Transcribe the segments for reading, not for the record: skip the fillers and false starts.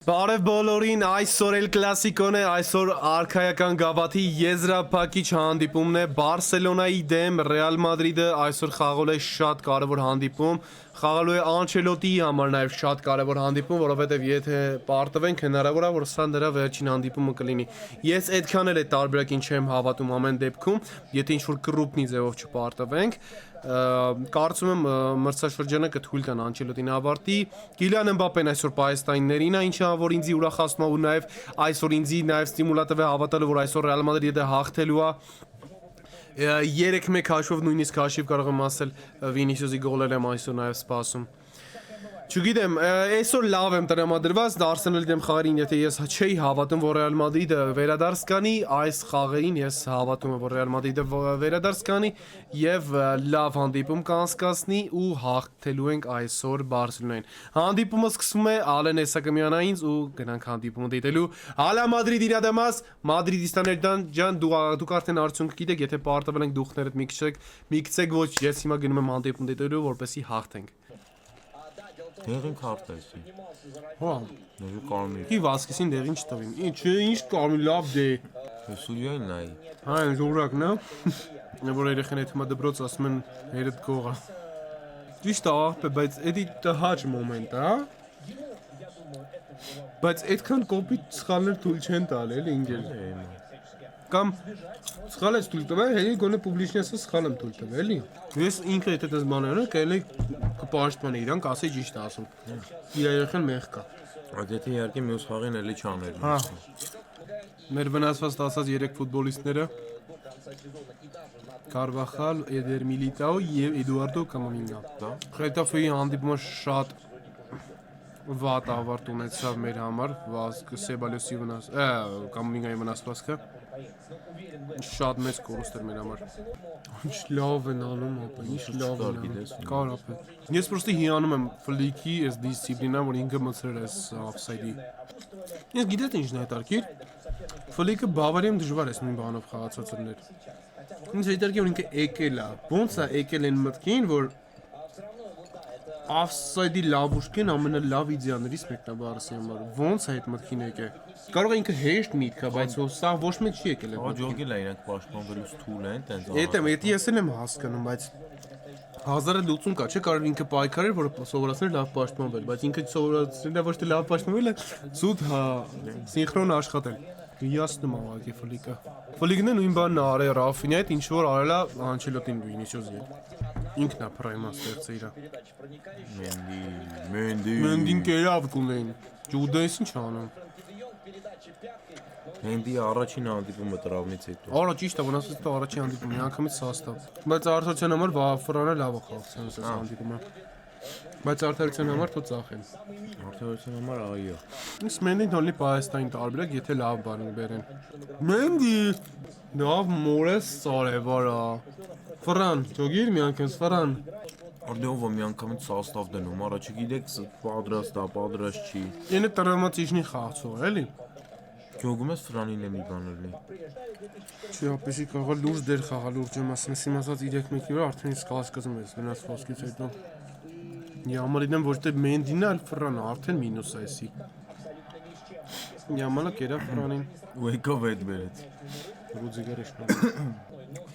Բարև բոլորին, այսօր էլ կլասիկոն է, այսօր արքայական գավաթի եզրափակիչ հանդիպումն է Բարսելոնայի դեմ Ռեալ Մադրիդը այսօր խաղալ է շատ կարևոր հանդիպում, խաղալու է Անչելոտիի համար նաև շատ կարևոր հանդիպում, որովհետև եթե պարտվենք հնարավոր է որ սա նրա վերջին հանդիպումը կլինի։ Ես այդքան էլ է տարբերակին չեմ հավատում ամեն դեպքում, եթե ինչ-որ կռուպնի ձևով չպարտվենք, կարծում եմ մրցաշրջանը կթույլ տան Անչելոտին ավարտի։ Կիլիան Էմբապեն այսօր պայստայիններին է, ինչը որ ինձ ուրախացնում է ու նաև այսօր ինձ նաև ստիմուլատիվ է հավատալու, որ այսօր Ռեալ Մադրիդը հաղթելու է 3-1 հաշվով, նույնիսկ հաշիվ կարող եմ ասել Վինիսիուսի գոլեր եմ այսօր նաև սպասում։ Չգիտեմ, այսօր լավ եմ տրամադրված Արսենալի դեմ խաղերին, եթե ես չէի հավատում, որ Ռեալ Մադրիդը վերադարձ կանի, այս խաղերին ես հավատում եմ, որ Ռեալ Մադրիդը վերադարձ կանի եւ լավ հանդիպում կանցկացնի ու հաղթելու ենք այսօր Բարսելոնային։ Հանդիպումը սկսվում է Ալեն Էսակամյանից ու գնանք հանդիպումը դիտելու։ Հալա Մադրիդ իրադամաս, մադրիդիստաներ ջան, դուք արդեն արդյունք գիտեք, եթե պարտվել ենք դուխներդ մի քիչ ոչ, ես հիմա գնում եմ հանդիպում դիտելու, որպեսզի հաղթենք։ Դեղին քարտեզի։ Հա, Նեժու կարմիր։ Ի Վասկեսին դեղին չտվին։ Ինչ կարմիր լավ դե։ Սուլյային նայ։ Հա, ժողովրդն է։ Որ երեխան այդ հիմա դպրոց ասում են հերդ գողա։ Ճիշտ է, բայց էդի տհաճ մոմենտ է, հա։ Բայց այդքան կոպիտ սխալներ թույլ չեն տալ, էլի ինգեր։ Կամ սխալ ես թույլ տվել, հենց գոնե պուբլիչնեսը սխալ եմ թույլ տվել, էլի։ Ես ինքը եթե դες բաները կել կպաշտպանի իրան, կասի ճիշտ է ասում։ Իր երեխան մեղ կա։ Այդ եթե իհարկե մյուս խաղին էլի չաներ։ Հա։ Մեր վնասված տասած 3 ֆուտբոլիստները Կարվախալ, Էդեր Միլիտաո եւ Էդուարդո Կամամինգա։ Դա։ Խետաֆեի հանդիպումը շատ վատ ավարտ ունեցավ մեր համար, Սեբալյոսի Կամամինգայի վնասվածքը շատ մեծ կորուստ էր մեր համար։ Ինչ լավ են անում, ապա, ինչ լավ են անում։ Կար ապա։ Ես պրոստի հիանում եմ Ֆլիկի այս դիսցիպլինան, որ ինքը մցրել է օֆսայդի։ Ես գիտես ինչն է հետարքիր։ Ֆլիկը Բավարիայում դժվար է նույն բանով խաղացած լինել։ Ինձ հետարքի որ ինքը եկել է։ Ոնց է եկել են մտքին, որ օֆսայդի լավուշկեն ամենալավ իդեաներից մեկն է Բարսի համար։ Ոնց է այդ մտքին եկել։ Կարող է ինքը հեշտ միտք է, բայց սա ոչ մեկ չի եկել է։ Աջոգել է իրանք պաշտպանվելուց թույլ են, տենց։ Եթե ես եմ հասկանում, բայց 1080 կա, չէ՞ կարող ինքը պայքարել, որ սովորացնել լավ պաշտպանվել, բայց ինքը սովորացնել է ոչ թե լավ պաշտպանվել, զուտ հա սինխրոն աշխատել։ Հիասնում է ուղղակի Ֆլիկը։ Ֆլիկն է նույն բանն արել Ռաֆինի հետ, ինչ որ արել է Անչելոտին Վինիսիուսի հետ։ Ինքն է պրայմա ստեղծել իրա։ Մենդին կերավ կունեն։ Ջուդես ինչ անում։ Մենդի առաջին հանդիպումը տրավմից հետո։ Արա ճիշտ է, վնասված դա առաջին հանդիպումն է, անգամից սաստավ։ Բայց արդարության համար Ֆրանը լավ է խաղացել այս հանդիպումը։ Բայց արդարության համար թո ծախեն։ Արդյունության համար այո։ Իսկ Մենդին հոլի պայստային տարբերակ, եթե լավ բան բերեն։ Մենդի լավ մորես սարևարա։ Ֆրան, ճոգիր մի անգամ Ֆրան։ Արդյոք մի անգամից սաստավ դնում, առաջ գիտեք պատրաստ է, պատրաստ չի։ Ինը տրամատիչնի խաղացող էլի։ Ճոգում ես Ֆրանին է մի բան լինի։ Չի ապեշի կարող լուրջ դեր խաղալ, լուրջ եմ ասում, ես իմացած 3-1 վրա արդեն իսկ կասկածում ես վնասվածքից հետո։ Նյամալին ոչ թե Մենդին այլ Ֆրանը, արդեն մինուս է էսի։ Նյամալը կերա Ֆրանին։ Ու եկավ այդ բերեց։ Ռուդիգերը շփոթ։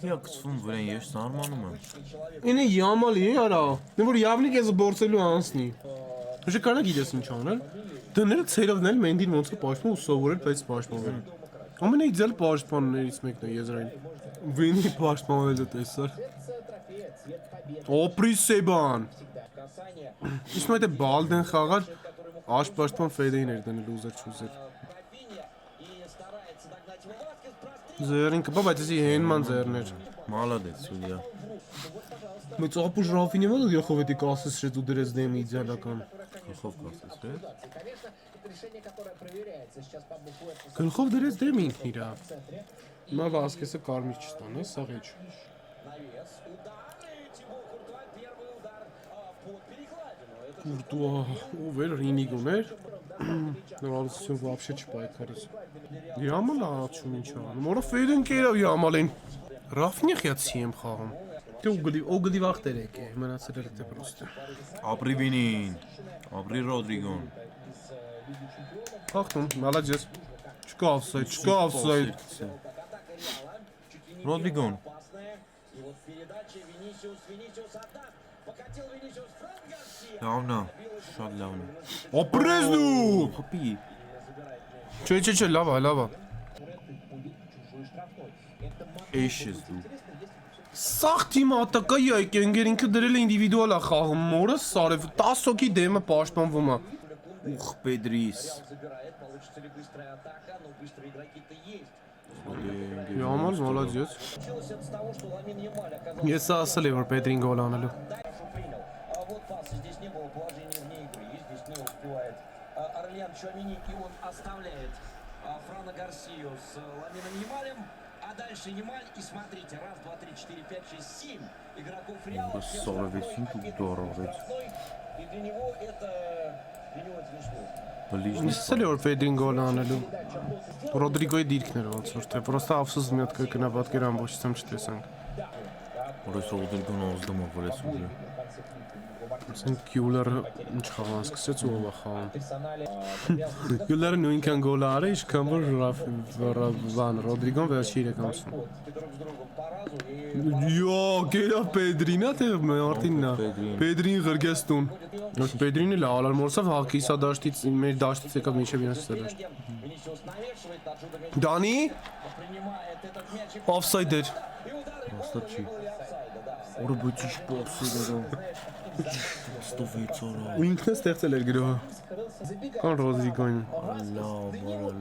Իա կսվում վրան ես նորմալում եմ։ Ինը Յամալի է արա։ Դե որ Յավնիկ ես բորցելու անցնի։ Ոչ կանա գիտես ինչ անել։ Դնել ցերովնել Մենդին ոնց է պաշտպանում ու սովորել բայց պաշտպանվել։ Ամենաիդեալ պաշտպաններից մեկն է եզրային։ Վինի պաշտպանվել է տեսար։ Օպրիսեբան։ Իսկ մոտ է բալդեն խաղար աշպաշտպան Ֆեդեին էր դնել ուզեր չուզեր։ Ձերին կպա, բայց էսի հենման ձերներ։ Մալադեց Սուլիա։ Մեծ ապուշ Ռաֆինի մոտ գլխով էդի կասես շետ ու դրեց դեմ իդեալական։ Գլխով կասես, է։ Գլխով դրեց դեմ ինքն իրա։ Հիմա Վասկեսը կարմիր չստանա, սա ղեչ։ Կուրտուա, ով էր Ռինիգոն էր։ Նորալսություն вообще չպայքարեց։ Յամալը առաջում ինչ անում։ Որը Ֆեյդեն կերավ Յամալին։ Ռաֆինի խիացի եմ խաղում։ Դե ուգլի վախտեր եկե, մնացել էր դե պրոստը։ Ապրի Վինին, ապրի Ռոդրիգոն։ Հաղթում, молодец։ Չկա offside, չկա offside։ Ռոդրիգոն։ Լավն է, շատ լավն է։ Ապրես դու։ Հապի։ Չէ, լավ է, լավ է։ Էշ ես դու։ Սաղ թիմը ատակայի այք ընկեր ինքը դրել է ինդիվիդուալ է խաղում, մորը սարև 10 հոգի дема պաշտպանվում է։ Ուխ, Պետրիս։ Yamal, молодец։ Ես ասել եմ որ Պետրին գոլ անելու։ Франа Гарсию с Ламином Ямалем, а дальше Ямаль, и смотрите, раз, два, три, четыре, пять, шесть, семь игроков Реала, все Սարավեցին դու դարավեց։ и для него это смешно. Բլիժնի Ասել եմ որ Պետրին գոլ անելու։ Ռոդրիգոյի դիրքն էր ոնց որ թե պրոստա ավսոս մի հատ կգնա պատկերան ոչ ցեմ չտեսանք։ Որս Ռոդրիգոն ազդում է վրես ուժը։ Ասենք Գյուլերը ինչ խաղան սկսեց ու ով է խաղում։ Գյուլերը նույնքան գոլ արի, ինչքան որ Վան Ռոդրիգոն վերջի 3 ամսում։ Յո, գերա Պետրինա թե Մարտիննա։ Պետրին ղրգես տուն։ Ոչ Պետրինը լավ ալարմորսավ հակիսա դաշտից մեր դաշտից եկավ մինչև իրենց դաշտ։ Դանի օֆսայդ էր։ Հաստատ չի։ Որը բույցի շպոքսի դրում։ Ստովից արա։ Ու ինքն է ստեղծել էր գրողը։ Կան Ռոդրիգոն։ Լավ,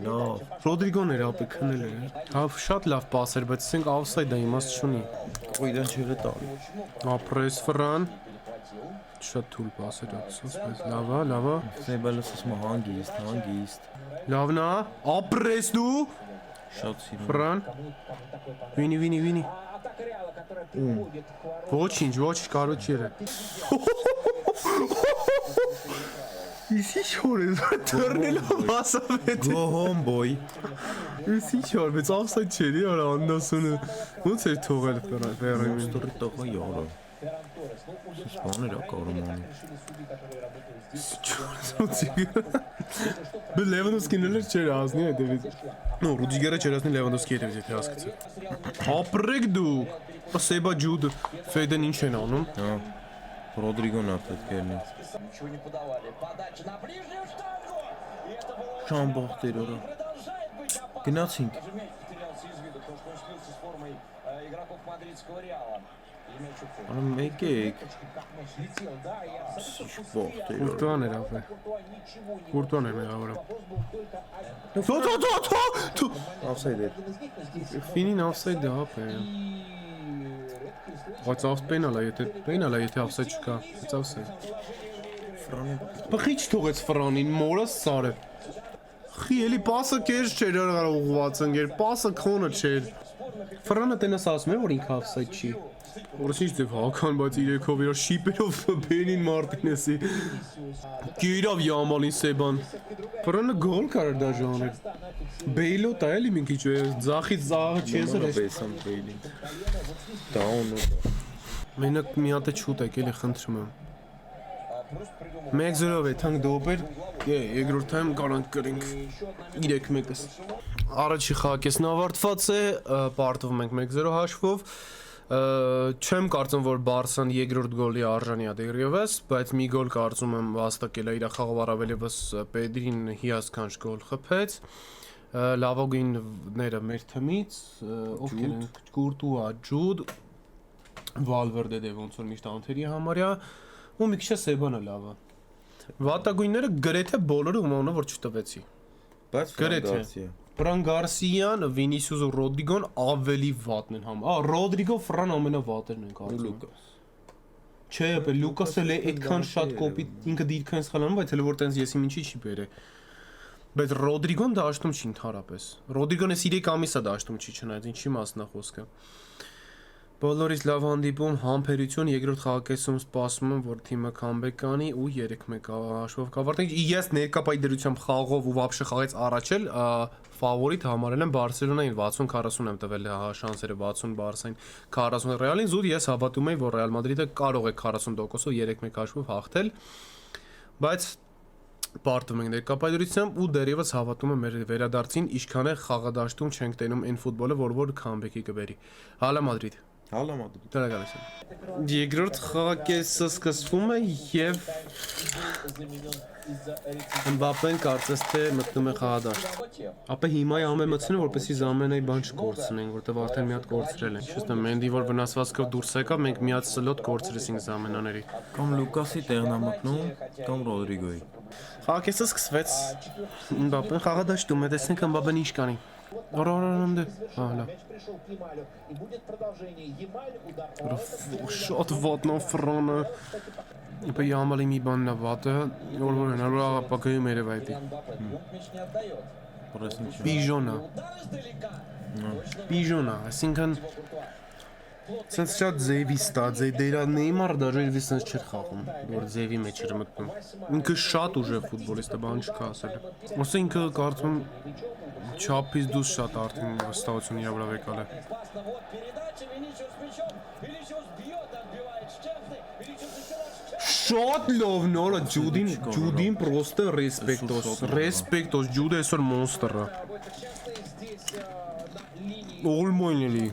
լավ։ Ռոդրիգոն էր ապի քնել էր։ Հա շատ լավ պաս էր, բայց ասենք օֆսայդ է իմաստ չունի։ Ոյդան չեղե տալի։ Ապրես Ֆրան։ Շատ թույլ պաս էր ափսոս, բայց լավ է։ Սեբալս ասում հանգիստ։ Լավն է։ Ապրես դու։ Շատ սիրում։ Ֆրան։ Վինի։ Ոչինչ, կարոջ երե։ Իսի շոր է, թռնելով ասավետ։ Go home boy։ Իսի շոր, բայց ավսայդ չերի, արա անդասունը։ Ոնց էր թողել Ֆերրին։ Ստորի տղա յարա։ Սպաներ ա կարում անի։ Բը Լևանդովսկին էլ չէր ազնի հետևից։ Նո, Ռուդիգերը չէր ազնի Լևանդովսկի հետևից, եթե հասկացա։ Ապրեք դու։ Սեբա ջուդ Ֆեդեն ինչ են անում։ Հա։ Ռոդրիգոն ա պետք է լինի։ Ничего не подавали. Подача на ближнюю штангу. И это было... Շան բախտեր արա։ Продолжает быть опасно. Գնացինք։ Даже мяч потерялся из виду, потому что он слился с формой игроков мадридского Реала. И мяч упал. Արա մեկ Как мяч летел, да, и абсолютно բախտեր արա։ Կուրտուան էր ապե։ Куртуа ничего не Կուրտուան էր մեղավորը։ Вопрос был только один. Թո։ Ավսայդ է։ Ֆինին օֆսայդ է ապե։ Բայց պենալ է, եթե օֆսայդ չկա, բայց օֆսայդ։ Ֆրանը Բխիչ թողեց Ֆրանին, մորը սարը։ Խի էլի պասը կեր չէր ուղղված ընկեր, պասը քոնը չէր։ Ֆրանը տենաս ասում է, որ ինքը օֆսայդ չի։ Որս ինչ դեպ հական, բայց իրեքով իր շիպերով Բենին Մարտինեսի։ Գիրավ Յամալին Սեբան։ Ֆրանը գոլ կարար դաժե անել։ Բեյլոտ է էլի մի քիչ ձախից զաղը չես էր։ Բեսան բեյլին։ Դաուն ու Մենակ մի հատ է չուտեք, էլի խնդրում եմ։ 1-0-ով է թանկ դոպեր, երկրորդ թայմ կարանք կրենք 3-1-ս։ Առաջի խաղակեսն ավարտված է, պարտվում ենք 1-0 հաշվով։ Չեմ կարծում, որ Բարսան երկրորդ գոլի արժանի է դեռևս, բայց մի գոլ կարծում եմ վաստակել է իր խաղով առավելևս Պետրին հիասքանչ գոլ խփեց։ Լավագույնները մեր թմից, ովքեր են Կուրտուա, Ջուդ, Վալվերդե դե ոնց որ միշտ անթերի համարյա ու մի քիչ Սեբանը լավ է։ Վատագույնները գրեթե բոլորը ումոնը որ չտվեցի։ բայց Գրեթե։ Ֆրան Գարսիան, Վինիսիուս ու Ռոդրիգոն ավելի վատն են համ։ Ռոդրիգո Ֆրան ամենավատերն են կարծում։ Լուկաս։ Չէ, բե Լուկասը էլ այդքան շատ կոպիտ ինքը դիրքան սխալանում, բայց հələ որ տենց եսի ինչի չի բերե։ Բայց Ռոդրիգոն դաշտում չի ընդհանրապես։ Ռոդրիգոնը 3 ամիս է դաշտում չի չնայած ինչի մասն է խոսքը։ Բոլորից լավ հանդիպում, համբերություն, երկրորդ խաղակեսում սպասում եմ, որ թիմը քամբեք կանի ու 3-1 հաշվով կավարտենք։ Ես ներկա պայդերությամբ խաղով ու վաբշե խաղից առաջ էլ ֆավորիտ համարել եմ Բարսելոնային 60-40 եմ տվել շանսերը 60 Բարսային 40 Ռեալին զուտ ես հավատում եմ, որ Ռեալ Մադրիդը կարող է 40%-ով 3-1 հաշվով հաղթել, բայց Պարտում ենք ներկայությամբ ու դերևս հավատում եմ մեր վերադարձին, ինչքան է խաղադաշտում չենք տենում այն ֆուտբոլը, որ քամբեքի կբերի։ Հալա Մադրիդ։ Հալա Մադրիդ։ Դրա գալիս եմ։ Երկրորդ խաղակեսը սկսվում է եւ Մբապեն կարծես թե մտնում է խաղադաշտ։ Ապա հիմա ամենամցնը որպեսի զամենայի բան չկորցնենք, որտեվ արդեն մի հատ կորցրել են։ Չստեմ Մենդի որ վնասվածքով դուրս եկավ, մենք մի հատ սլոտ կորցրեցինք զամենաների։ Կամ Լուկասի տեղն է մտնում, կամ Ռոդրիգոյի։ Խաղակեսը սկսվեց։ Մբապեն խաղադաշտում է, տեսնենք Մբապեն ինչ կանի։ Օրորորոնդե։ Հալա։ Շոտ ոտնո ֆրոնը։ Իպե Յամալի մի բանն է վատը, որ հնարավոր աղապակայում երևայդի։ Պիժոնա։ Պիժոնա, այսինքն սենց շատ ձևի ստա, դերա Նեյմարը դաժե իրվի սենց չէր խաղում, որ ձևի մեջ էր մտնում։ Ինքը շատ ուժեղ ֆուտբոլիստ է, բան չկա ասել։ Ոսը ինքը կարծում չափից դուրս շատ արդեն վստահություն իր վրա եկալ է։ Շատ լավ նորը Ջուդին պրոստը ռեսպեկտոս, Ջուդը այսօր մոնստր է։ Օլմոյնելի,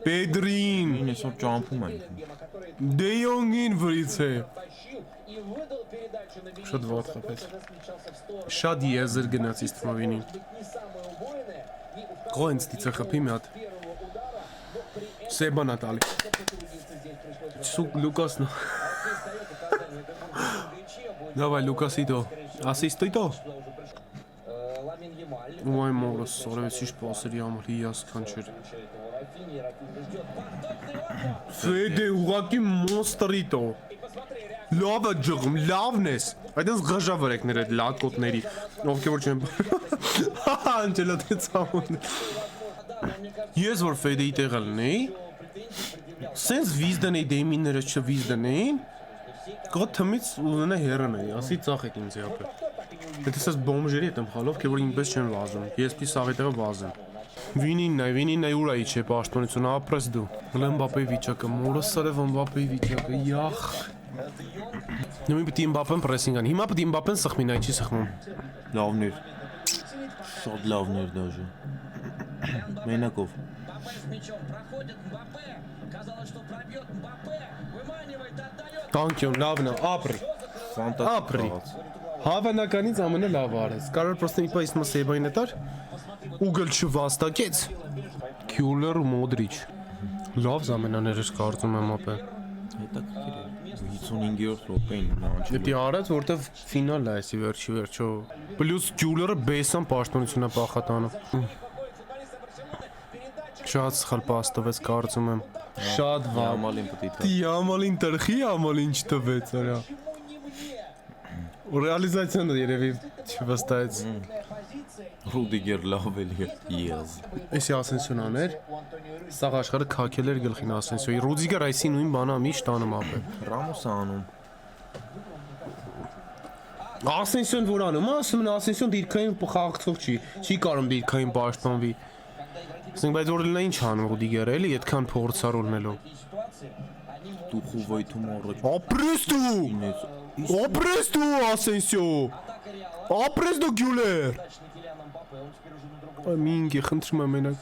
Պեդրին, Այսօր ճամփում են։ Դե Յոնգին վրից է։ Շատ վատ խփեց։ Շատ եզր գնաց Իսթմովինին։ Գոհենց դիցը խփի մի հատ։ Սեբանա տալի։ Սուկ Լուկասն։ Давай, Лукасито. Ասիստույտո։ Ոայ մորս, սորևեցիշ պասերի համար հիաս կանչեր։ Ֆեդե ուղակի մոնստրիտո։ Լավը ջղում, լավն ես։ Այդպես գժավարեկներ այդ լատկոտների, ովքեր որ չեն։ Անջելոդի ցամոն։ Ես որ Ֆեդեի տեղը լինեի, սենց վիզ դնեի դեմինները չվիզ դնեին, գոտ թմից ուզենա հեռանայի, ասի ծախեք ինձ ապը։ Եթե սես բոմժերի հետ եմ խալով, կեր որ ինպես չեն վազում, ես պի սաղի տեղը վազեմ։ Վինին նայ ուրայի չէ պաշտոնություն, ապրես դու։ Մբապեի վիճակը, մորս սարև Մբապեի վիճակը, յախ։ Նույն պիտի Մբապեն պրեսինգ անի, հիմա պիտի Մբապեն սխմի, նայ չի սխմում։ Լավներ։ Շատ լավներ դաժե։ Մենակով։ Տանկյոն, լավն է, ապրի։ Ապրի։ Հավանականից ամենը լավ արես։ Կարող պրոստը մի պայս Սեբային էտար, ուգլ չվաստակեց։ Քյուլեր ու Մոդրիչ։ Լավ զամենաներ ես կարծում եմ ապե։ Հետաքրքիր է։ 55-րդ րոպեին անջի։ Դե արած, որտեվ ֆինալ է այսի վերջո։ Պլյուս Քյուլերը բեսան պաշտոնություն է պախատանում։ Շատ սխալ պաս տվեց կարծում եմ։ Շատ վատ։ Յամալին պիտի թա։ Յամալին տրխի, Յամալին չտվեց, արա։ Ռեալիզացիան երևի չվստահեց։ Ռուդիգեր լավ էլի է։ Ես։ Էսի Ասենսիոն աներ։ Սաղ աշխարհը քակել էր գլխին Ասենսիոյի։ Ռուդիգեր այսի նույն բանա միշտ անում ապե։ Ռամոսը անում։ Ասենսիոն որ անում, ասում են Ասենսիոն դիրքային խաղացող չի կարող դիրքային պաշտպանվի։ Ասենք բայց որ լնա ինչ անում Ռուդիգերը էլի այդքան փորձար ունելով։ Դու խուվայթում առաջ։ Ապրես դու Ասենսիո։ Ապրես դու Գյուլեր։ Մինգի խնդրում եմ մենակ։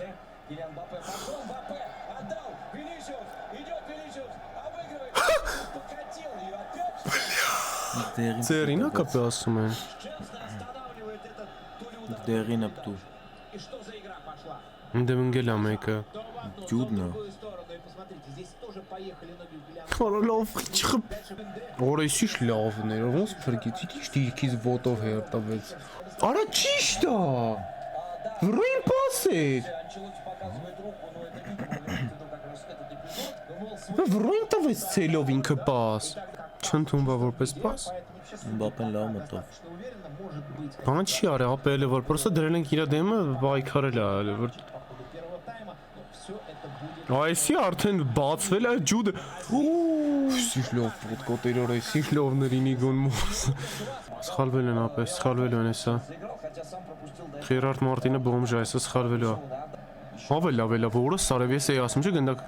Ձերինա կապի ասում են։ Դեղին է պտու։ Դե մնգել է մեկը։ Ջուդն է։ Լավ չխփ։ Օրեսիշ լավներ, ոնց ֆրկիցի դիրքից ոտով հերտավեց։ Արա ճիշտ է։ Վրին պասեր։ Վրին տվեց ցելով ինքը պաս։ Չընդունվա որպես պաս։ Մբապեն լավ մտավ։ Բան չի արել, ապել է որ պրոստը դրել ենք իր դեմը բայքարել է, որ Այսի արդեն բացվել է ջուդը։ Սիշլով պոտկոտերոր է, սիշլովներինի գոն մոս։ Սխալվել են ապես, սխալվելու են էսա։ Խերարդ Մարտինը բոմժ է, էսա սխալվելու է։ Ավելա, որը սարև ես էի ասում չէ գնդակ։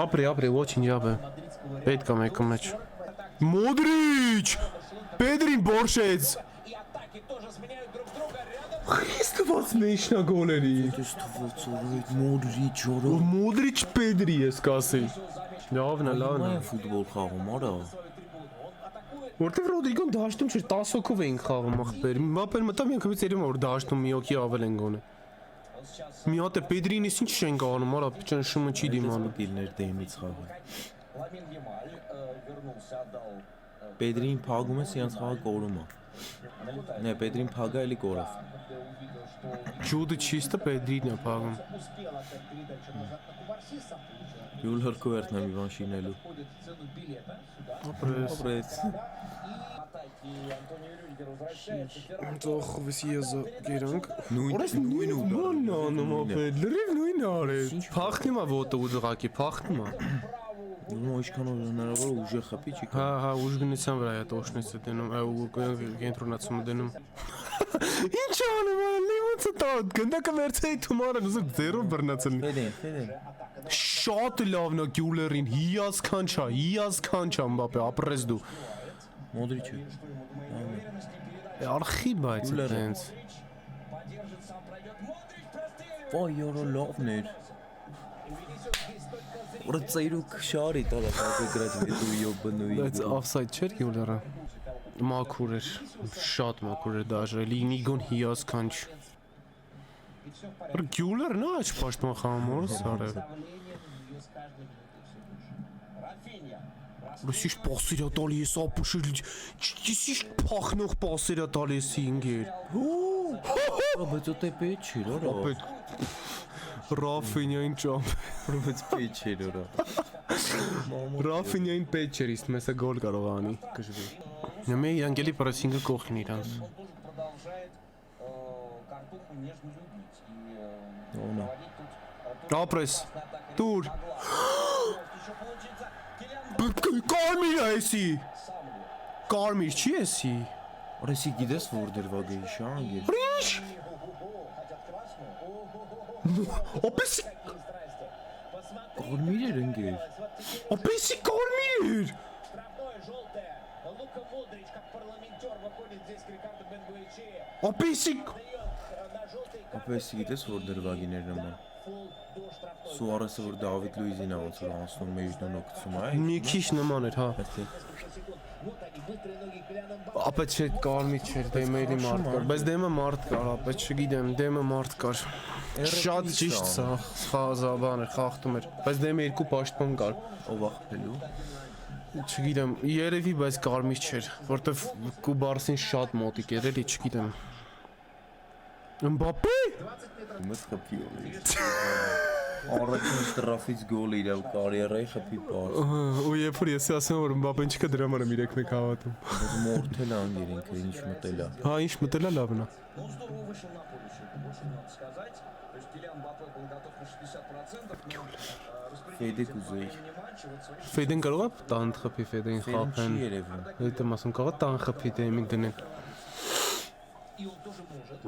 Ապրի, ոչինչ ապե։ Պետք է մեկը մեջ։ Մոդրիչ! Պեդրին բորշեց։ И атаки тоже сменяют друг друга рядом. Խիստված մեջնա գոլերի։ Դες թվացորդ Մոդրիչ օրը։ Մոդրիչ Պեդրի ես կասի։ Լավն է։ Այն ֆուտբոլ խաղում արա։ Որտեվ Ռոդրիգոն դաշտում չէր 10 հոգով էին խաղում ախպեր։ Մապեր մտավ միանգամից երևում որ դաշտում մի հոգի ավել են գոնե։ Մի հատ է Պեդրինից ինչ չեն գանում, արա ճնշումը չի դիմանում։ Դիլներ դեմից խաղը։ Ламин Ямаль вернулся, отдал. Պեդրին փագում է սրանց խաղը կորում է։ Նե Պեդրին փագա էլի կորավ։ Увидел, что Ջուդը չիստը Պեդրին է փաղում։ успел отдать передачу назад на Кубарсиса. Յուլ հրկուերն է մի բան շինելու։ Входит в цену билета сюда. Ապրեց։ И атаки Антонио Рюдигер возвращается. Ферран Ծոխվես եզա գերանք։ Նույն ու դա։ Մանանում ապեր, լրիվ նույնն արեց։ Փախնում է ոտը ու դղակի, փախնում է։ Ну, ինչքան որ հնարավոր ուժը խփի չի։ Հա, ուժգնության վրա է տոշնեցը դնում, ու կենտրոնացումը դնում։ Ինչ անում է, լիմոնցը տոտ, գնդակը վերցեի թումարան, ուզում ձերով բռնացել։ Ֆեդեն։ Շատ լավն է Գյուլերին, հիասքանչ է Մբապե, ապրես դու։ Մոդրիչը։ Արխի բայց է տենց։ поддержит, сам пройдет. Модрич прострелит. Ոյ յորո լավն էր։ Որը ծայրուկ շարի տալա կապը գրած դու յոբնուի։ Բայց offside չէր Գյուլերը։ Մաքուր էր, շատ մաքուր էր դաժե, լինիգոն հիասքանչ։ Գյուլերն է աչ պաշտպան խաղում սարը։ Рафинья. Ռուսիշ պասիրա տալիս ապուշել, ճիշտ փախնող պասիրա տալիս ինգեր։ Բայց դե պետք չի, որա։ Ապետ Ռաֆինյային ճամբ։ Բայց պետք չի, որա։ Ռաֆինյային պետք չէր, իսկ մեսը գոլ կարող անի, կժվի։ Նամե անգելի պրեսինգը կողքին իրանց։ Он тоже продолжает картуху нежно любить. И Ո՞նա։ проводить тут Ապրես, դուր։ еще получится. Килиан Կարմիր է էսի։ Самбу. Կարմիր չի էսի։ Օրեսի գիտես որ դրվագ է շանգեր։ Ինչ։ Хотят красную. Ապեսի, Какие страсти. Посмотри. Կարմիր էր ընկեր։ ապեսի կարմիր։ Штрафное желтое. Лука Модрич, как парламентер, выходит здесь к Рикардо Бенгуичи. Ապեսի Дает на желтый карт. Ապեսի գիտես որ դրվագին էր նման։ Фул до штрафной. Սուարեսը որ Դավիթ Լուիզին է ոնց որ անցնում մեջնուն օգտվում է։ մի քիչ նման էր, հա։ Вот они, быстрые ноги Килиана Мбаппе. Ապետ չէ կարմիր չէր, դեմերի մարդ կար, բայց դեմը մարդ կար, ապետ չգիտեմ, դեմը մարդ կար։ Շատ ճիշտ սա, խաղազաբան էր, խախտում էր, բայց դեմը երկու պաշտպան կար։ Ով ախպելու։ Չգիտեմ, երևի, բայց կարմիր չէր, որտեվ Կուբարսին շատ մոտիկ էր, էլի չգիտեմ։ Մբապե։ Իմս խփի օլի։ Առաջին շտրաֆից գոլ իրավ կարիերայի խփի պար։ Ու երբ որ ես ասում որ Մբապեն չկա դրա համար եմ 3-1 հավատում։ Բայց մորթել է անգեր ինքը ինչ մտել է։ Հա, ինչ մտել է լավն է։ Ну, здорово вышел на поле сегодня, больше не надо сказать. То есть Килиан Мбаппе был готов на 60%, но Ֆեդե կուզեի։ времени матча вот свои Ֆեդեն կարող է տան խփի Ֆեդեն Ֆեդեն խափեն։ չի երևում։ Այդ եմ ասում կարող է տան խփի դեմին դնեն։ и он тоже может.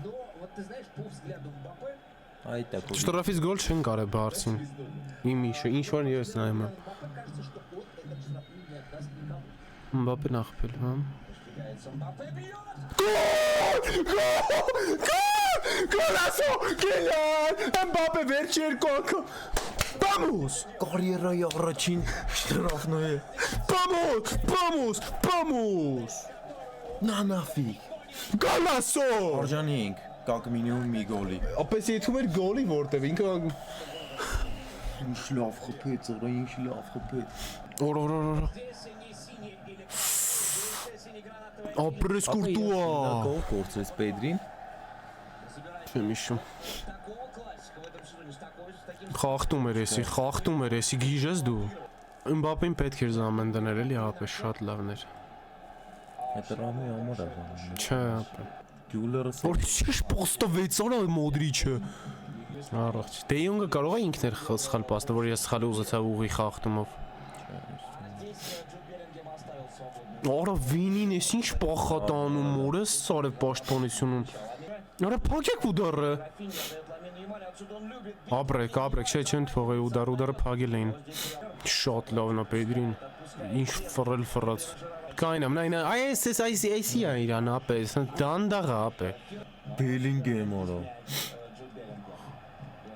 Но вот ты знаешь, по взгляду Мбаппе, Այդ է կողմ։ Շտրաֆից գոլ չեն կարել Բարսին։ Իմ իշը, ինչ որ ես նայում եմ։ Мбаппе кажется, что он этот штрафной не отдаст никому. Մբապեն ախպել, հա։ Достигается Мбаппе, бьет! Գոլասո, Կիլիան, Մբապե վերջի երկու անգամ։ Vamos, Կարիերայի առաջին շտրաֆն է։ vamos։ Նանաֆի։ Գոլասո։ Արժանինք, կակ մինիմում մի գոլի։ Ապես եթում էր գոլի որտեվ ինքը Ինչ լավ խփեց, արա ինչ լավ խփեց։ օր Здесь не синий или здесь синий гранатовый. ապրես կուրտուա։ Գոլ կորցրեց Պեդրին։ Չեմ իշում։ Такого классика в этом сезоне, с таким Խախտում էր էսի, խախտում էր էսի, գիժես դու։ Մբապեն պետք էր զամեն դնել էլի, ապե շատ լավն էր։ Այդ ռամի համար է։ Չէ, ապե։ Գյուլերը Որ ինչ պոստվեց արա Մոդրիչը։ Առողջ։ Դե Յոնգը կարող է ինքն էր սխալ պաստը, որ ես սխալ ուզեցա ուղի խախտումով։ здесь Джо Беллингем оставил свободную. Արա Վինին էս ինչ պախատանում, մորես սարև պաշտպանությունում։ Արա փակեք ու դառը։ Рафинья дает Ламину Ямаль, отсюда он любит. Ապրեք, չեն թողի ուդարը փագել էին։ Շատ լավն է Պեդրին։ Ինչ ֆռած։ Կայնամ, նայ, այսի է իրան ապես, դանդաղ է ապե։ Բելինգեմ արա։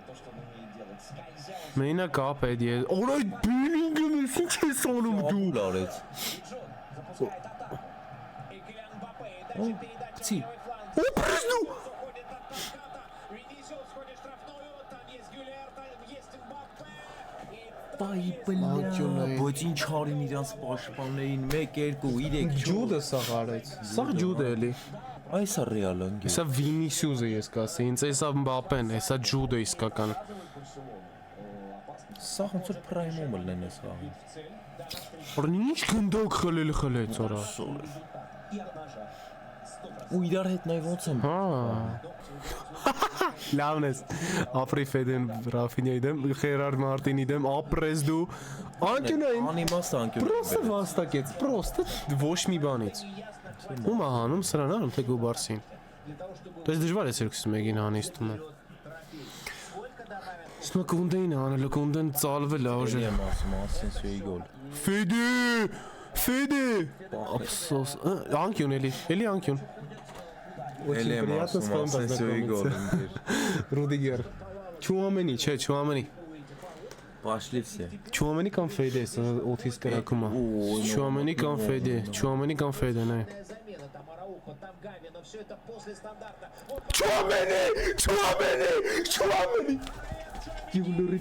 То, что он умеет делать. Скользя. Մենակ ապե դի։ Օր այդ Բելինգեմը ինչ է սանում դու։ Լարեց։ Запускает атаку. И Килиан Мбаппе. И дальше передача Ти. в левый фланг. Օպրես дու։ Уходит от подката. Винисиус входит в штрафную. Там есть Гюлер, там есть Мбаппе. И Բայ բլա։ Ոչ ինչ արին իրանց պաշտպաններին 1 2 3 Ջուդը սաղ արեց։ Սաղ ջուդը էլի։ Այս է ռեալ ընկեր։ Սա Վինիսիուսը ես կասեի, ինձ էսա Մբապեն, էսա ջուդը իսկական։ Սա ոնց որ պրայմում լեն է սա։ Որ ինչ գնդոկ խլեց արա։ Ու իրար հետ նայ ոնց եմ։ Հա։ Լավն ես։ Ապրի Ֆեդեն Ռաֆինյայի դեմ, Խերարդ Մարտինի դեմ, ապրես դու։ Անկյունային։ Անիմաստ անկյուն։ Պրոստը վաստակեց, պրոստը ոչ մի բանից։ Ում է հանում սրան արում թե Գուբարսին։ Դες դժվար է սերքսից մեկին հանիստում է։ Սնո կունդեին անելը, կունդեն ծալվել աժը։ Եմ ասում Ասենսիոյի գոլ։ Ֆեդե։ Ափսոս, անկյուն էլի անկյուն։ Էլի եմ ասում Ասենսիոյի գոլ ընկեր։ Ռուդիգեր։ Չուամենի, չէ, Չուամենի։ Пошли все։ Չուամենի կամ Ֆեդե, սա օթիս կրակում է։ Չուամենի կամ Ֆեդե, նայ։ замена. Там Араухо, там Гави. Но все это после стандарта. Չուամենի։ Գյուլուրի։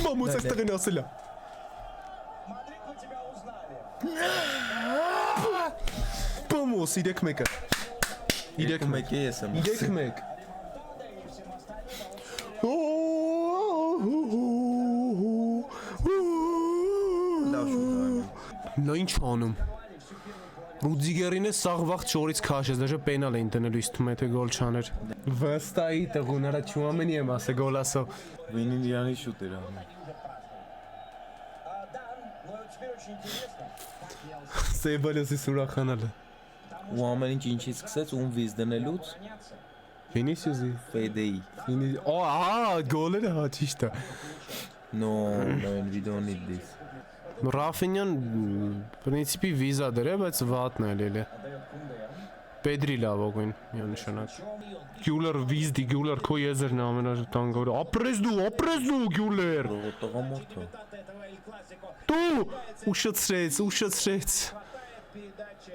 Vamos, այստեղ են ասելա։ Мадрид, мы тебя узнали. Vamos, 3-1-ը։ 3-1 ես եմ։ 3-1։ Լավ շուտ։ Նա ինչ անում։ Ռուդիգերին է սաղ վաղ չորից քաշեց, դաժե պենալ էին տնելու իսկ թվում է թե գոլ չաներ։ Վստահի տղուները Չուամենի եմ ասե գոլ ասո։ Վինին իրանի շուտ էր անում։ Да, но теперь очень интересно. Как я Սեբալյոսի սուրախանալը։ Ու ամեն ինչ ինչից սկսեց ում վիզ դնելուց уклоняться. Վինիսիուսի։ Ֆեդեի։ Գոլերը հա ճիշտ է։ No, in we don't need this։ Ռաֆինյան պրինցիպի վիզա դրե, բայց վատն է լելե։ Պեդրի լավոգին միանշանակ։ Գյուլեր վիզդի, Գյուլեր քո եզերն է ամենատանգավորը։ Ապրես դու Գյուլեր։ Տղամարդը։ Этого Эль Классико. Դու ուշացրեց։ Передача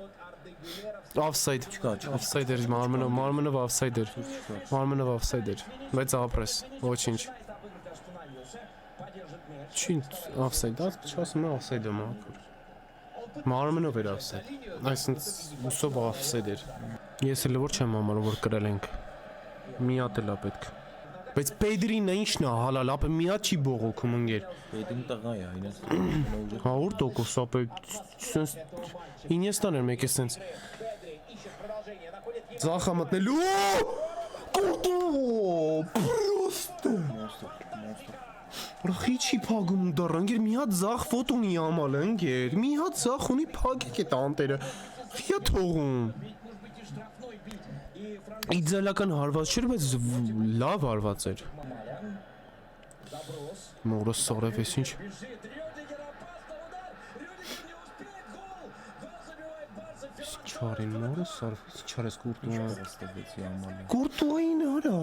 от Арды Гюлера. Offside։ Չկա։ Offside էր, մարմնով offside էր։ Մարմնով offside էր։ Բայց ապրես, ոչինչ։ Выиграть остановился. Поддержит мяч. Չի offside, դա չասում է offside-ը մաքուր։ Մարմնով էր offside։ Այսինքն ուսով offside էր։ Ես էլ որ չեմ համարում որ կրել ենք։ Մի հատ էլ է պետք։ Բայց Պեդրին ինչն է հալալ, ապա մի հատ չի բողոքում ընկեր։ Ֆեդին տղա է, այնպես։ 100% ապա սենց Ինիեստան էր մեկը սենց Педри ищет продолжение. Находит Զախա մտնելու։ Պրոստը։ Ռխի չի փագում դառ, ընկեր մի հատ զախ ֆոտ ունի ամալ, ընկեր։ Մի հատ զախ ունի փագեք այդ անտերը։ Խիա թողում։ Может быть и штрафной бить. И Франк Իդեալական հարված չէր, բայց լավ հարված էր։ Мамалян. Заброс. Մորը սորև էս ինչ։ Бежит Рюдигер. Опасный удар. Рюдигер не успеет. Гол. Гол забивает Барса. Չարին մորը սարվեց, չարես կուրտուա։ Ստվեցի ամալը։ Կուրտուային արա։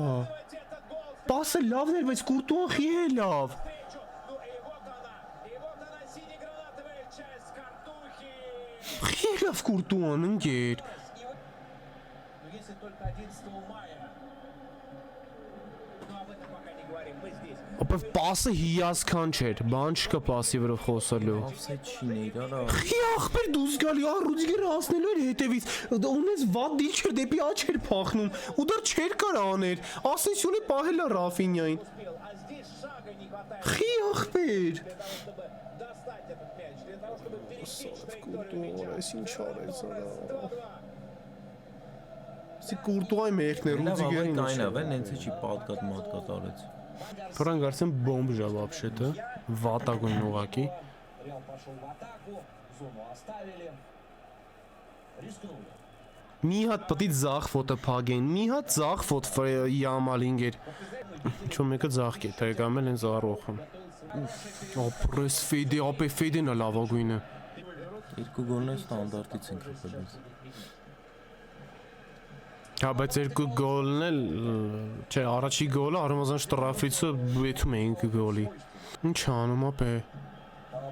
Этот гол. Պասը լավն էր, բայց կուրտուան խի է լավ։ Встречу. Ну и вот она. И вот она сине-гранатовая часть картухи. Խի է լավ կուրտուան, ընկեր։ Но если только 11 мая. Но об этом пока не говорим. Мы здесь. Ապա պասը հիասքան չէր, բան չկա պասի վրա խոսալու։ Offside չի ներարա։ Խի ախպեր դուս գալի, Ռուդիգերը հասնելու էր հետևից։ Ունես վատ դիլ չէր դեպի աջ էր փախնում, ու դեռ չէր կար աներ։ Ասենսիոնի պահել է Ռաֆինյային։ Успел. А здесь шага не хватает. Խի ախպեր։ Для того, чтобы достать этот мяч. Для того, чтобы пересечь траекторию мяча. Այս ինչ արեց արա։ 2-2. Սի կուրտուայի մեկն է Լավ, Ռուդիգերին։ այն է, վեն հենց չի պատկատ մատկատ արեց։ Ֆրանկ արդեն բոմբ ժա вообще-то, վատագույն ուղակի։ Реал пошел в атаку. Зону оставили. Рискнули. Մի հատ պետք է ձախ ֆոտը փագեն, մի հատ ձախ ֆոտ Յամալինգեր։ Ինչու մեկը ձախ է, թե գամել են զարոխում։ Ապրես Ֆեդի, ապե Ֆեդին է լավագույնը։ Երկու գոլն է ստանդարտից են խփել։ Հա, բայց երկու գոլն էլ, չէ, առաջի գոլը Արմազան շտրաֆիցը բեթում է 5 գոլի։ Ինչ անում ապե։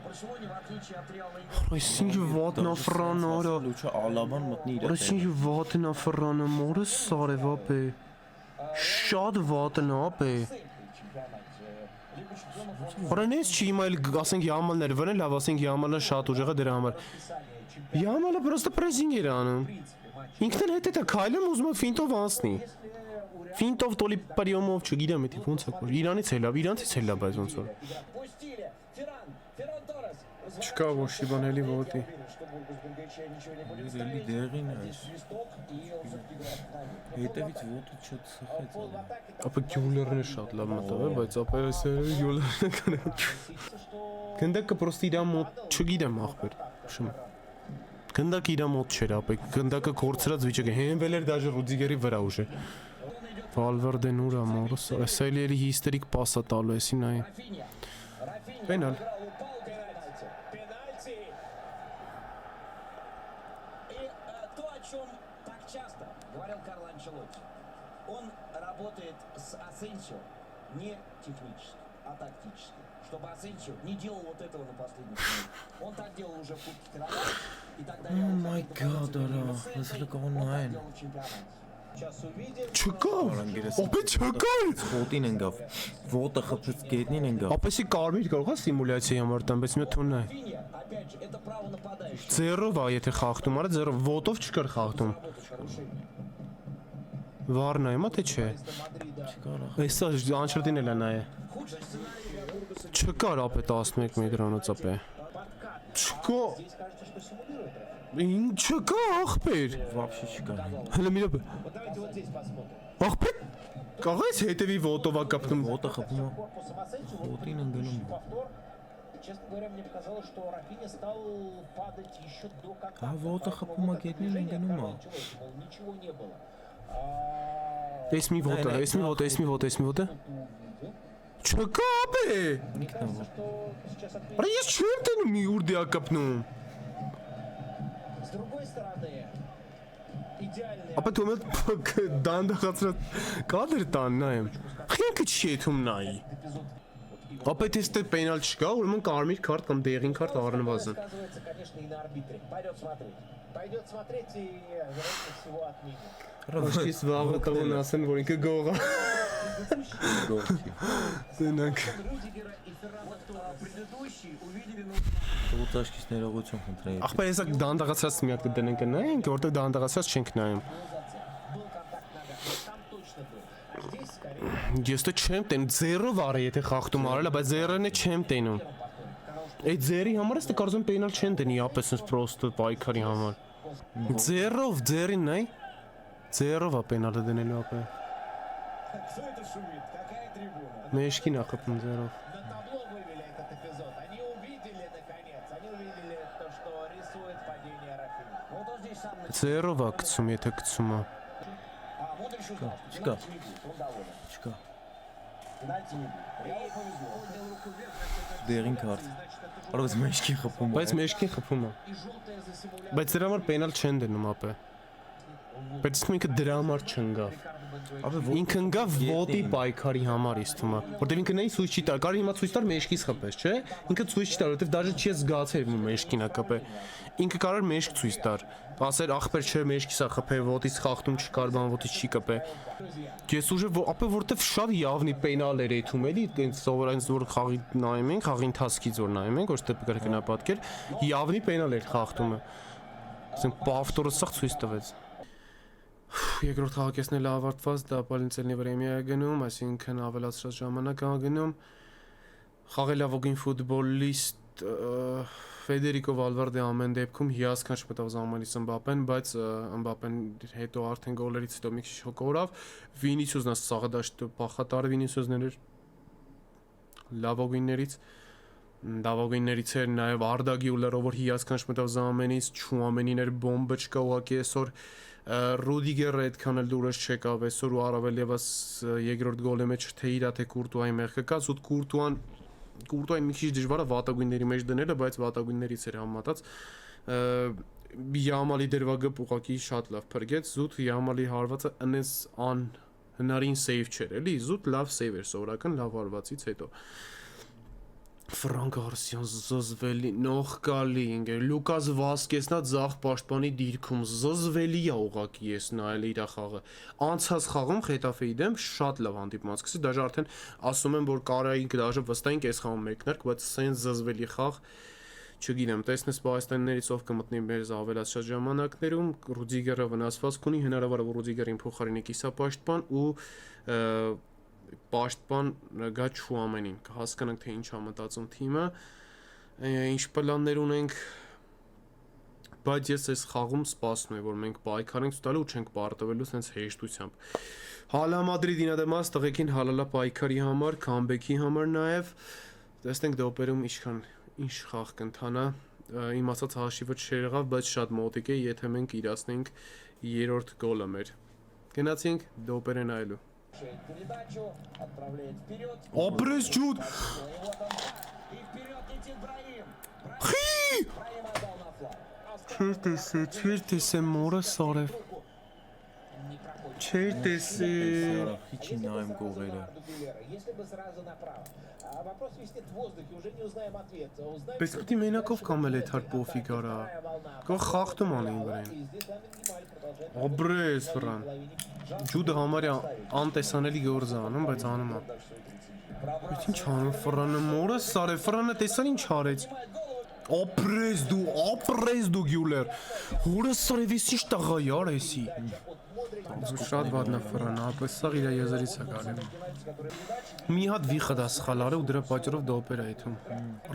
Барселоне, в отличие от Реала и Այսինչ վատնա ֆրանորա։ Լուչա Ալաբան մտնի իր Այսինչ վատնա ֆրանը մորը սարև ապե։ Շատ վատնա ապե։ Որոնից չի իմայլ ասենք Յամալներ վրան լավ ասենք Յամալը շատ ուժեղ է դրա համար։ Յամալը պրոստը պրեսինգ էր անում։ Ինքն էլ հետ է քայլում ուզում է ֆինտով անցնի։ Ֆինտով տոլի պարիոմով չգիտեմ էդի ոնց է որ Իրանից է լավ, իրանցից է լավ բայց ոնց որ։ пустили. Ферран Торрес. Չկա ոչ շիբանելի ոտի։ Էլի դեղին է։ Свисток, и он все-таки играет в нами. Հետևից ոտը չծխեց։ Ապա Գյուլերն է շատ լավ մտավ է, բայց ապա այս Գյուլերն կանը։ Գնդակը պրոստը իր մոտ չգիտեմ ախպեր։ Շում։ Գնդակը իր մոտ չէր, ապա գնդակը կորցրած վիճակը հենվել էր դաժե Ռուդիգերի վրա ուժը։ Վալվերդեն ուրա մորս, այս էլի հիստերիկ պասա տալու էսին այ։ Պենալ։ Пенальти. И то, о чем так часто говорил Карло Анчелотти. Он работает с Асенсио не технически, а тактически. Чтобы Асенсио не делал вот этого на последних минутах. Он так делал уже в Кубке Короля. И тогда Oh my god, արա, լսել եք ոնց նայեն։ делал в чемпионате. Сейчас увидим. Չկա։ Ապա չկա։ Ոտին են գավ։ Ոտը խփեց գետնին են գավ։ Ապեսի կարմիր կարող է սիմուլյացիա համար տան, բայց մի թուն է։ Финя, опять же, это право нападающего. Ձերով է, եթե խախտում, արա ձերով ոտով չկար խախտում։ Работать нарушение. Վառն է, մա թե չէ։ Չկարա։ Այսա անչրտին էլ է նայ։ Худший сценарий для Бургаса. Չկար ապե 11 մետրանոց ապե։ Չկա։ Здесь кажется, что симулирует это. Ինչ չկա ախպեր։ Вообще չկա։ Հələ մի դեպ։ Вот давайте вот здесь посмотрим. Ախպեր։ Կաղայս հետևի ոտով է կապնում։ Ոտը խփում է։ Корпусом Асенсио, вот Ոտին են գնում։ повтор. Честно говоря, мне показалось, что Рафиня стал падать еще до конца. А вот хапума гетнին են գնում է։ Мол, ничего не было. Էս մի ոտը, էս մի ոտը, էս մի ոտը, էս մի ոտը։ Չկա ապե։ Ինքնավո։ Արա ես չեմ տենում մի ուր դիա կապնում։ С другой стороны, идеальный Ապա դու մեծ դանդաղացրած կադր տան նայեմ։ Խինքը չի եթում նայի։ эпизод. Ապա դեստե պենալ չկա, ուրեմն կարմիր քարտ կամ դեղին քարտ առնվազն։ Сказывается, конечно, и на арбитре. Пойдет смотреть. Пойдет смотреть и, вероятнее всего, отметит. Աշկիս վաղը տղուն ասեն, որ ինքը գողա։ Դենանք։ Рюдигера и Феррана Торреса. Предыдущий увидели, ну, Ոտաշկից ներողություն խնդրեի։ Ախպեր հեսա դանդաղացած մի հատ կդնենք նայենք, որտեղ դանդաղացած չենք նայում։ был контакт нога. Там точно был. А здесь, скорее, Ես դե չեմ տենում, ձերով արի, եթե խախտում արել, բայց ձերն է չեմ տենում։ Այդ ձերի համար էս կարծում պենալ չեն դնի, ապես sense պրոստը պայքարի համար։ Ձերով, ձերին նայ։ Ձերով է պենալը դնելու ապե։ кто это шумит? Какая трибуна? Մեջքին է խփում ձերով։ На табло вывели этот эпизод. Они увидели, наконец. Они увидели то, что рисует падение Рафини. Вот он здесь сам Ձերով է գցում, եթե գցում է։ А Модрич узнал, что Чика. пенальти не будет. Он доволен. Չկա։ Пенальти не будет. Реалу повезло. Поднял руку вверх, Դեղին քարտ։ Արոց մեջքի խփում։ Բայց մեջքին խփում է։ и желтая за симуляцию. Բայց դրա համար պենալ չեն դնում ապե։ Բայց ինքը դրա համար չընկավ։ Ապա Ինքը ընկավ ոտի պայքարի համար իսկ թվում է։ Որտեւ ինքը նայ ցույց չի տար, կարի հիմա ցույց տար մեջքից խփես, չէ՞։ Ինքը ցույց չի տար, որտեւ դաժե չի զգացել որ մեջքին է կապե։ Ինքը կարող մեջք ցույց տար։ Ասեր ախպեր չէ մեջքից է խփե, ոտից խախտում չկար, բան ոտից չի կապե։ Ես ուժը ապա որտեւ շատ явնի պենալ էր եթում էլի, այնց սովորայինս որ խաղի նայում ենք, խաղի ընթացքից որ նայում ենք, ոչ թե կրկնապատկեր, явնի պենալ էր խախտումը։ Ասենք պավտորը սա ցույց տվեց։ Երկրորդ քաղաքեսն էլ ավարտված, դա Պալինցելնի վրեմիա է գնում, այսինքն ավելացրած ժամանակ է գնում։ Խաղի լավագույն ֆուտբոլիստ Ֆեդերիկո Վալվերդե ամեն դեպքում հիասքանչ մտավ զամանից Մբապեն, բայց Մբապեն հետո արդեն գոլերից հետո մի քիչ շոկորավ։ Վինիսիուսն ասաղը դաշտ փախատար Վինիսիուսներ էր լավագույններից էր նաև Արդա Գյուլերը, որ հիասքանչ մտավ զամենից, Չուամենին էր բոմբը չկա ուղակի այսօր Ռուդիգերը այդքան էլ դուրս չեկավ այսօր ու առավել եւս երկրորդ գոլի մեջ թե իրա թե Կուրտուայի մեղքը կա, զուտ Կուրտուային մի քիչ դժվար է վատագույնների մեջ դնելը, բայց վատագույններից էր համատած Յամալի դերվագը ուղղակի շատ լավ փրկեց, զուտ Յամալի հարվածը այնպես հնարին սեյվ չէր, էլի, զուտ լավ սեյվ էր սովորական, լավ հարվածից հետո Ֆրանկ Գարսիան զզվելի նողկալի ինգեր Լուկաս Վասկեսնա ձախ պաշտպանի դիրքում զզվելի է ուղակի ես նայել իր խաղը անցած խաղում Խետաֆեի դեմ շատ լավ հանդիպում սկսի դաժե արդեն ասում եմ որ կարային դաժե վստահենք այս խաղում մեկնարկ բայց սենց զզվելի խաղ չգիտեմ տեսնես պահեստաններից ով կմտնի մեր ավելացած ժամանակներում Ռուդիգերը վնասվածք ունի հնարավոր է որ Ռուդիգերին փոխարինի կիսապաշտպան ու պաշտպան գա Չուամենին կհասկանանք թե ինչ է մտածում թիմը ինչ պլաններ ունենք բայց ես այս խաղում սպասում եմ որ մենք պայքարենք տալու ու չենք պարտվելու սենց հեշտությամբ Հալա Մադրիդին դեմաս տղեկին հալալա պայքարի համար քամբեքի համար նաև տեսնենք դոպերում ինչ խաղ կընթանա իմ ասած հաշիվը չեղավ բայց շատ մոտիկ է եթե մենք իրացնենք երրորդ գոլը մեր գնացինք դոպերը նայելու Передачу отправляет вперед. Ապրես ջուտ И вперед летит Браим. Խի Браим отдал на флаг. Չեր տեսեմ մորը սարև Не проходит. Չեր տեսեմ Քիչի նայեմ գողերը Если бы сразу направо. А вопрос висит в воздухе, уже не узнаем ответ. Узнаем. Պես պետք է մենակով կամել այդ հար պոֆիկ արա Կա խախտում անեին վրան И здесь Ламин Гемаль продолжает. Ապրես վրան Ջուդը համարյա անտեսանելի գործ է անում, բայց անում է։ Բայց ինչ անում Ֆրանը մորը սարե Ֆրանը տեսան ինչ արեց։ Ապրես դու Գյուլեր։ Հորը սարևից ինչ տղա յար էսի։ Շատ վատնա Ֆրանը, ապես սաղ իր եզերից է գալի։ Մի հատ վիխը դա սխալ արել ու դրա պատճառով դոպեր է այդում։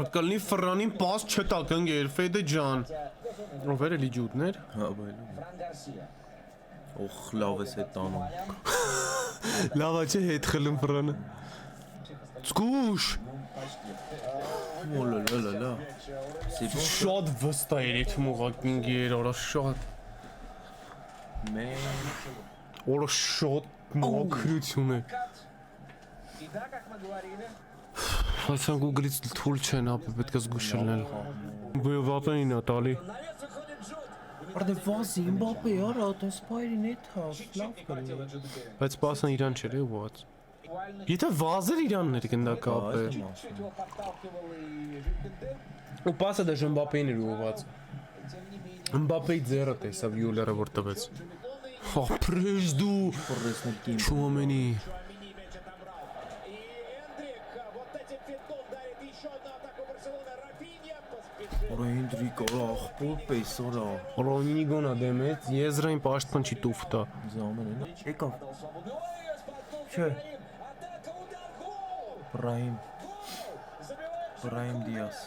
Ռկալնի Ֆրանին պաս չտակ ընկեր Ֆեդե ջան։ Ով էր էլի ջուդներ։ Հա բայ Фран Гарсия. Օխ լավ էս է տանում Լավ է չէ հետ խլում Ֆրանը։ Սկուշ։ Օլալալա Սիբո Շատ վստահ էր այդ ուղղակի ինգեր արա շատ Մեն Օրա շատ մաքրություն է И да, как мы говорили, Հասան Google-ից թույլ չեն ապը պետք է զգուշելնել Բույվապենին է տալի навес выходит Джуд. Արդե վազի Մբապե արա տես սպայրին է թավ լավ կրի Хотела Джуду Беллингему. Բայց պասան իրան չէր է ված Буквально Եթե վազեր իրանն էր գնդա կապը чуть его подталкивал и Жюлькендем. Ու պասը դա Մբապեին էր ուղված Тем не менее, Մբապեի ձեռը տեսավ Յուլերը որ տվեց Джулионы Ապրես դու Ֆորեսնել կին Չուամենի Чуамени мяч отобрал. И Эндрик вот этим финтом дарит еще одну атаку Барселоны. Рафинья поспешил. Օրա Հենդրիկ արա ախպոր պես արա Ռոնինի գոնա դեմեց եզրային պաշտպան չի տուֆտա Զամեն եկավ Дал свободу. Ой, споткнулся Че? Браим. Атака, удар, гол! Բրահիմ Гол! Забивает Բրահիմ Жюль Դիաս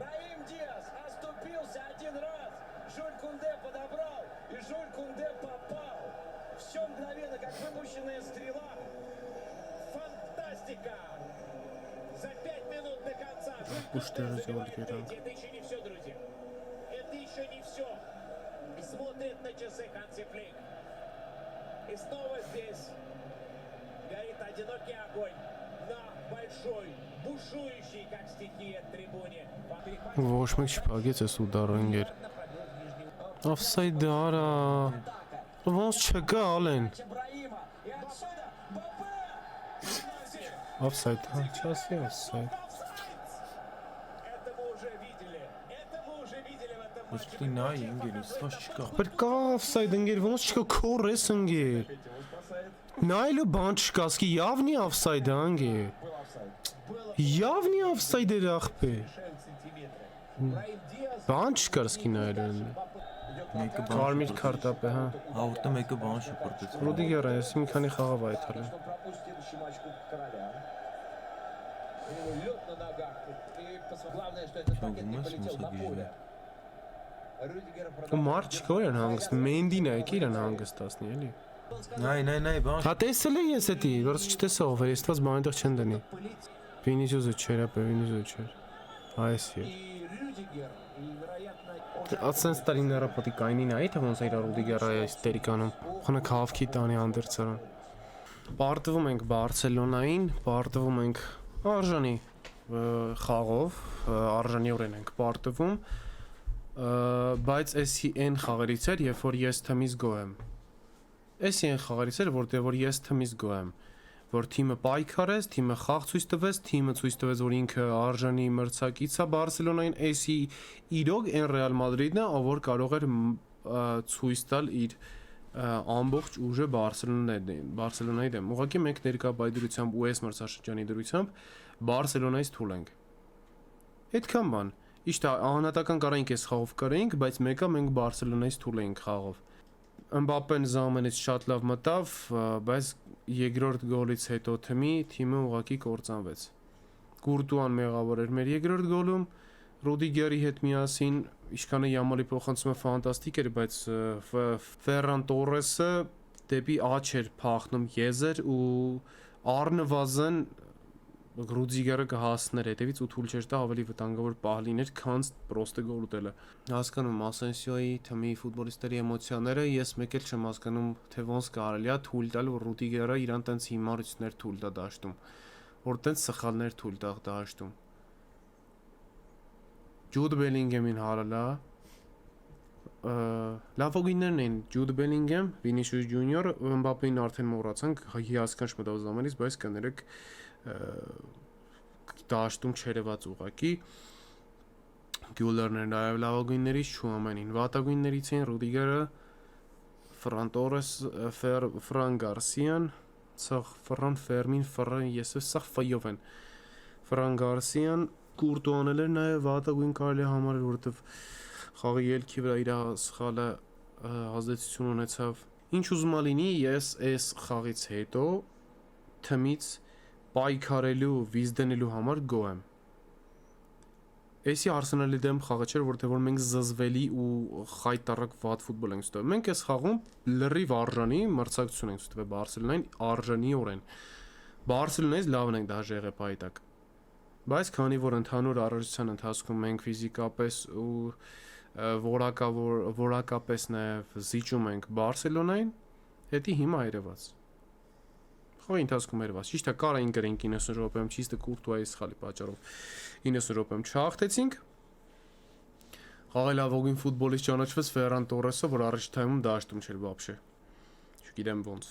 Браим Диас оступился один раз. Жюль Кунде подобрал. И Жюль Кунде попал. Все мгновенно, как выпущенная стрела. Фантастика! За 5 минут до конца. Жюль Пусть Кунде ты забивает разделки, да. третий. Это еще не все, друзья. Это еще не все. И смотрит на часы Ханси Флик. И снова здесь горит одинокий огонь на большой, бушующей, как стихия, трибуне. Ոչ մեկ չփագեց այս ուդարը ինգեր Offside արա Ոնց չկա ալեն Браима. И отсюда Мбаппе. Offside հա չասի offside Это мы уже видели. Это мы уже видели в этом матче. Ոստի նայ ինգերից ոչ չկա Բայց կա offside ինգեր ոնց չկա քորես ինգեր Նայլու բան չկա սկի явնի offside ինգեր Был офсайд. Было Явնի offside էր ախպե сантиметры. Браим Диас. Բան չկար սկի նայլու Մեկը բան Կարմիր քարտապ է հա Հա որտե մեկը բան շփրտեց Ռուդիգերը ես մի քանի խաղավ այդալ Что пропустит следующий матч Кубка Короля. У него лед на ногах. И главное, что этот пакет не полетел на поле. Рюдигер Ու մարդ չկա որ են հանգստ Մենդին է եկի իրան հանգստացնի էլի Նայ բան Հա տեսել է ես էդի որս չտեսա ով է եստված բան այնտեղ չեն դնի Վինիսիուսը չէր ապե Վինիսիուսը չէր Այս է И Рюдигер и, вероятно, Ասենց տարիները պետք է կայնին այ թե ոնց է իր Ռուդիգերը այս տերիկանում։ Խոնը քաղաքի տանի անդերցարան։ Պարտվում ենք Բարսելոնային, պարտվում ենք արժանի խաղով, արժանիորեն ենք պարտվում, բայց էսի այն խաղերից էր, երբ որ ես թմից գոհ եմ։ Էսի այն խաղերից էր, որտեղ որ ես թմից գոհ եմ, որ թիմը պայքարեց, թիմը խաղ ցույց տվեց, թիմը ցույց տվեց, որ ինքը արժանի մրցակից է Բարսելոնային, էսի իրոք այն Ռեալ Մադրիդն է, ով որ կարող էր ցույց տալ իր ամբողջ ուժը Բարսելոնայի դեմ։ Ուղղակի մենք ներկա բայդրությամբ ու այս մրցաշրջանի դրությամբ Բարսելոնայից թույլ ենք։ Այդքան բան։ Իշտ անհատական կարայինք էս խաղով կարեինք, բայց մեկը մենք Բարսելոնայից թույլ էինք խաղով։ Մբապեն զամենից շատ լավ մտավ, բայց երկրորդ գոլից հետո թիմը ուղղակի կործանվեց։ Կուրտուան մեղավոր էր մեր երկրորդ գոլում, Ռուդիգերի հետ միասին ինչքան է Յամալի փոխանցումը ֆանտաստիկ էր, բայց Ֆերրան Տորեսը դեպի աջ էր փախնում եզր ու առնվազն Ռուդիգերը կհասներ հետևից ու թույլ չէր տա ավելի վտանգավոր պահ լիներ, քան պրոստը գոլ ուտելը։ Հասկանում Ասենսիոյի թմի ֆուտբոլիստերի էմոցիաները, ես մեկ էլ չեմ հասկանում, թե ոնց կարելի է թույլ տալ, որ Ռուդիգերը իրան տենց հիմարություններ թույլ տա դաշտում, որ տենց սխալներ թույլ տա դաշտում։ Ջուդ Բելինգեմին հարալա լավագույններն են Ջուդ Բելինգեմ, Վինիշիուս Ջունիոր, Մբապեին արդեն մոռացանք, հիասքանչ մտավ զամենից, բայց կներեք դաշտում չերևաց ուղակի Գյուլերներն այլ լավագույններից չու ամենին վատագույններից են Ռուդիգերը, Ֆրան Տորես, Ֆրան Գարսիան, սաղ Ֆրան Ֆերմին, Ֆրան եսը սաղ ֆայով են Ֆրան Գարսիան, Կուրտուանել էր նաև վատագույն կարելի համարել, որովհետև խաղի ելքի վրա իր սխալը ազդեցություն ունեցավ։ Ինչ ուզում լինի, ես այս խաղից հետո թմից պայքարելու, վիզ դնելու համար գոհ եմ։ Էսի Արսենալի դեմ խաղը չէր, որտեղ որ մենք զզվելի ու խայտարակ վատ ֆուտբոլ ենք ստացել։ Մենք այս խաղում լրիվ արժանի մրցակցություն ենք ստացել Բարսելոնային արժանիորեն։ Բարսելոնայից լավն ենք դաժե եղել պայտակ։ Բայց քանի որ ընդհանուր առողջության ընթացքում մենք ֆիզիկապես ու որակապես նաև զիջում ենք Բարսելոնային, հետի հիմա երևաց։ Խաղի ընթացքում երևաց։ Ճիշտ է, կարային գրենք 90 րոպեում, ճիշտ է Կուրտուայի սխալի պատճառով 90 րոպեում չհաղթեցինք։ Խաղի լավագույն ֆուտբոլիստ ճանաչվեց Ֆերրան Տորեսը, որ առաջին թայմում դաշտում չէր բաբշե։ Չգիտեմ ոնց։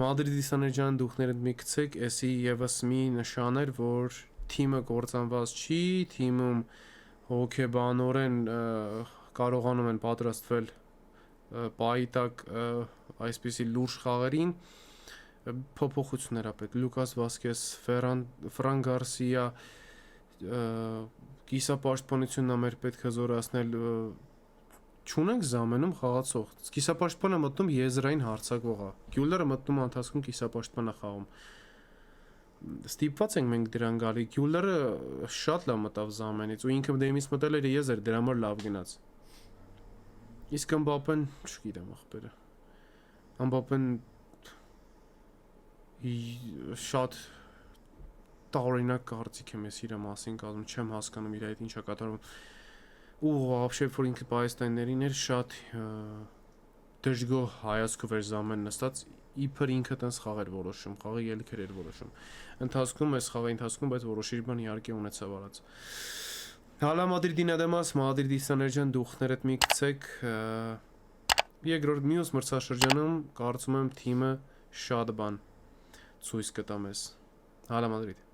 Մադրիդի Սաներջան դուխներդ մի գցեք, էսի եւս մի նշան էր, որ թիմը կործանված չի, թիմում հոգեբանորեն կարողանում են պատրաստվել պայտակ այսպիսի լուրջ խաղերին, փոփոխություններ ա պետք։ Լուկաս Վասկես, Ֆրան Գարսիա, կիսապաշտպանությունն ա մեր պետք է զորացնել, չունենք զամենում խաղացող։ Կիսապաշտպանը մտնում եզրային հարձակվող է։ Գյուլերը մտնում ընթացքում կիսապաշտպան է խաղում։ Ստիպված ենք մենք դրան գալի։ Գյուլերը շատ լավ մտավ զամենից ու ինքը դեմից մտել էր եզր, դրա համար լավ գնաց։ Իսկ Մբապեն, չգիտեմ ախպերը։ Մբապեն շատ տարօրինակ կարծիք եմ ես իր մասին կազմում, չեմ հասկանում իր այդ ինչա կատարում։ Ու вообще որ ինքը պայստայններին էր շատ դժգոհ հայացքով էր զամեն նստած իբր ինքը տենց խաղեր որոշում, խաղի ելքեր էր որոշում։ Ընթացքում այս խաղի ընթացքում բայց որոշիչ բան իհարկե ունեցավ արած։ Հալա Մադրիդին դեմաս Մադրիդի Սաներջան դուխներդ մի գցեք երկրորդ մյուս մրցաշրջանում կարծում եմ թիմը շատ բան ցույց կտա մեզ։ Հալա Մադրիդ